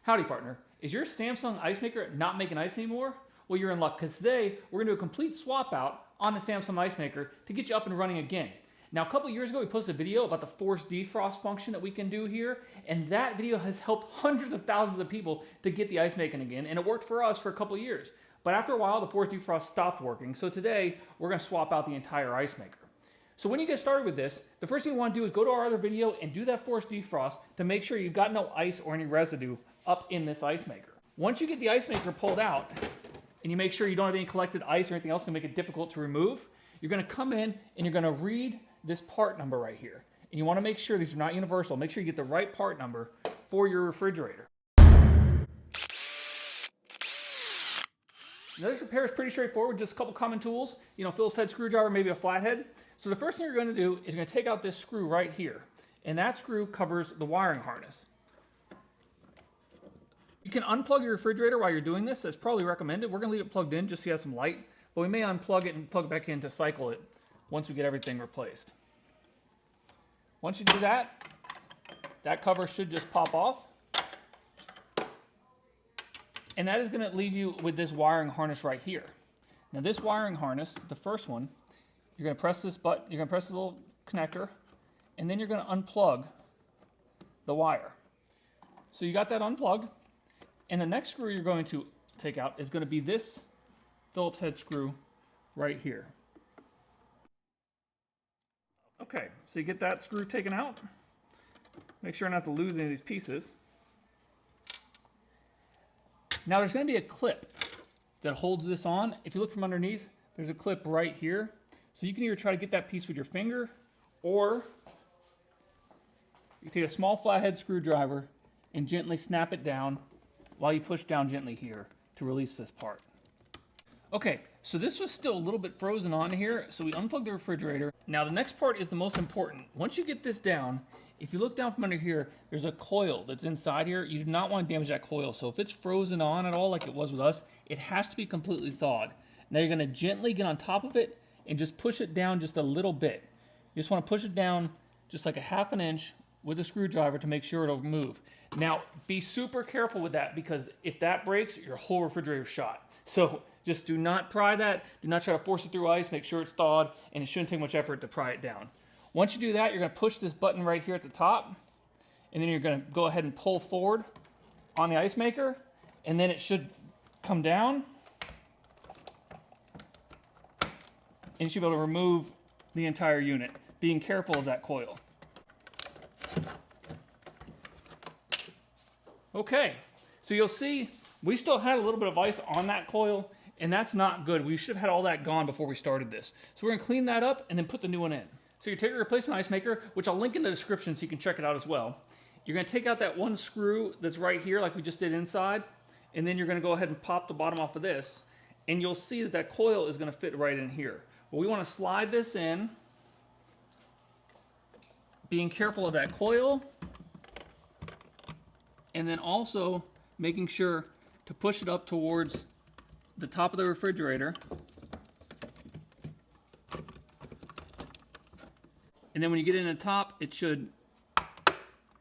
Howdy partner, is your Samsung ice maker not making ice anymore? Well, you're in luck because today we're going to do a complete swap out on the Samsung ice maker to get you up and running again. Now a couple years ago we posted a video about the forced defrost function that we can do here, and that video has helped hundreds of thousands of people to get the ice making again, and it worked for us for a couple years. But after a while the forced defrost stopped working, so today we're going to swap out the entire ice maker. So when you get started with this, the first thing you want to do is go to our other video and do that forced defrost to make sure you've got no ice or any residue up in this ice maker. Once you get the ice maker pulled out and you make sure you don't have any collected ice or anything else to make it difficult to remove, you're going to come in and you're going to read this part number right here. And you want to make sure these are not universal. Make sure you get the right part number for your refrigerator. Now this repair is pretty straightforward, just a couple common tools. Phillips head screwdriver, maybe a flathead. So the first thing you're going to do is you're going to take out this screw right here. And that screw covers the wiring harness. You can unplug your refrigerator while you're doing this. That's probably recommended. We're going to leave it plugged in just so you have some light. But we may unplug it and plug it back in to cycle it once we get everything replaced. Once you do that, that cover should just pop off. And that is going to leave you with this wiring harness right here. Now this wiring harness, the first one, you're going to press this button, you're going to press this little connector, and then you're going to unplug the wire. So you got that unplugged, and the next screw you're going to take out is going to be this Phillips head screw right here. Okay, so you get that screw taken out. Make sure not to lose any of these pieces. Now there's going to be a clip that holds this on. If you look from underneath, there's a clip right here. So you can either try to get that piece with your finger, or you take a small flathead screwdriver and gently snap it down while you push down gently here to release this part. Okay, so this was still a little bit frozen on here, so we unplugged the refrigerator. Now the next part is the most important. Once you get this down, if you look down from under here, there's a coil that's inside here. You do not want to damage that coil, so if it's frozen on at all like it was with us, it has to be completely thawed. Now you're going to gently get on top of it and just push it down just a little bit. You just want to push it down just like a ½ an inch with a screwdriver to make sure it'll move. Now be super careful with that, because if that breaks, your whole refrigerator's shot. So just do not pry that. Do not try to force it through ice. Make sure it's thawed, and it shouldn't take much effort to pry it down. Once you do that, you're going to push this button right here at the top, and then you're going to go ahead and pull forward on the ice maker, and then it should come down, and you should be able to remove the entire unit, being careful of that coil. Okay, so you'll see we still had a little bit of ice on that coil, and that's not good. We should have had all that gone before we started this. So we're going to clean that up and then put the new one in. So you take your replacement ice maker, which I'll link in the description so you can check it out as well. You're going to take out that one screw that's right here like we just did inside, and then you're going to go ahead and pop the bottom off of this, and you'll see that that coil is going to fit right in here. Well, we want to slide this in, being careful of that coil, and then also making sure to push it up towards the top of the refrigerator. And then when you get in the top, it should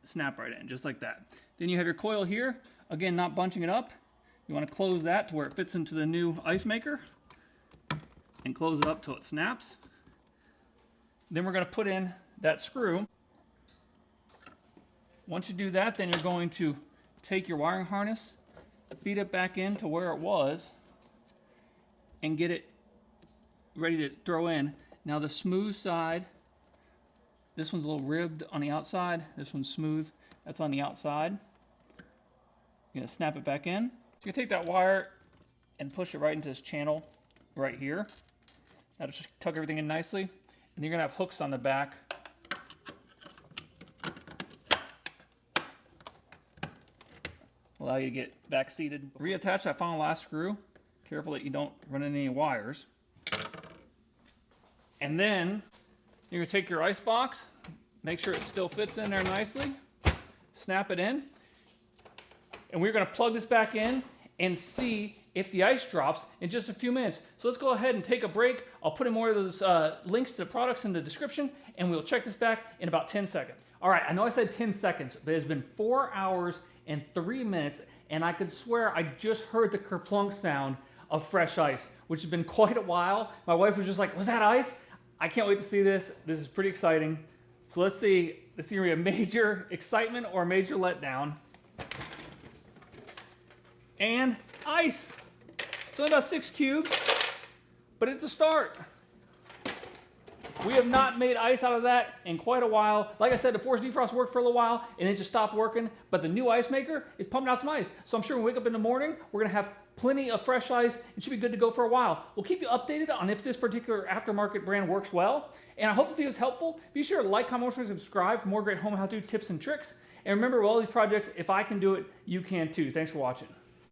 snap right in, just like that. Then you have your coil here. Again, not bunching it up. You want to close that to where it fits into the new ice maker, and close it up till it snaps. Then we're going to put in that screw. Once you do that, then you're going to take your wiring harness, feed it back into where it was, and get it ready to throw in. Now the smooth side, this one's a little ribbed on the outside, this one's smooth, that's on the outside. You're going to snap it back in. So you're going to take that wire and push it right into this channel right here. That'll just tuck everything in nicely. And you're going to have hooks on the back. Allow you to get back seated. Reattach that final last screw. Careful that you don't run into any wires. And then you're going to take your ice box, make sure it still fits in there nicely, snap it in, and we're going to plug this back in and see if the ice drops in just a few minutes. So let's go ahead and take a break. I'll put in more of those links to the products in the description, and we'll check this back in about 10 seconds. All right, I know I said 10 seconds, but it's been 4 hours in 3 minutes, and I could swear I just heard the kerplunk sound of fresh ice, which has been quite a while. My wife was just like, was that ice? I can't wait to see this. This is pretty exciting. So let's see. This is going to be a major excitement or a major letdown. And ice. It's only about 6 cubes, but it's a start. We have not made ice out of that in quite a while. Like I said, the forced defrost worked for a little while and it just stopped working, but the new ice maker is pumping out some ice. So I'm sure when we wake up in the morning, we're gonna have plenty of fresh ice and should be good to go for a while. We'll keep you updated on if this particular aftermarket brand works well. And I hope the video was helpful. Be sure to like, comment, and subscribe for more great home how-to tips and tricks. And remember, with all these projects, if I can do it, you can too. Thanks for watching.